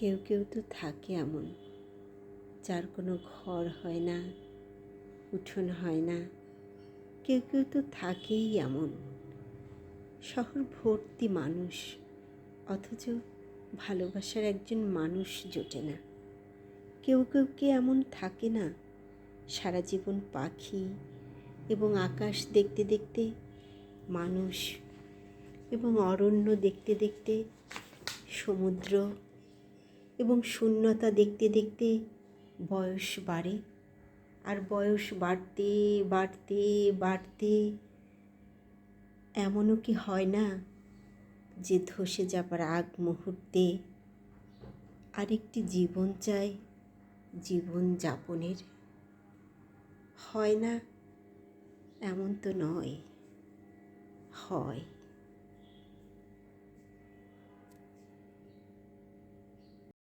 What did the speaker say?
কেউ কেউ তো থাকে এমন, যার কোনো ঘর হয় না, উঠোন হয় না। কেউ কেউ তো থাকেই এমন, শহর ভর্তি মানুষ, অথচ ভালোবাসার একজন মানুষ জোটে না। কেউ কেউ কি এমন থাকে না, সারা জীবন পাখি এবং আকাশ দেখতে দেখতে, মানুষ এবং অরণ্য দেখতে দেখতে, সমুদ্র এবং শূন্যতা দেখতে দেখতে বয়স বাড়ে, আর বয়স বাড়তে বাড়তে বাড়তে এমনও কি হয় না যে ধসে যাবার আগ মুহূর্তে আরেকটি জীবন চাই, জীবন যাপনের? হয় না? এমন তো নয়, হয়।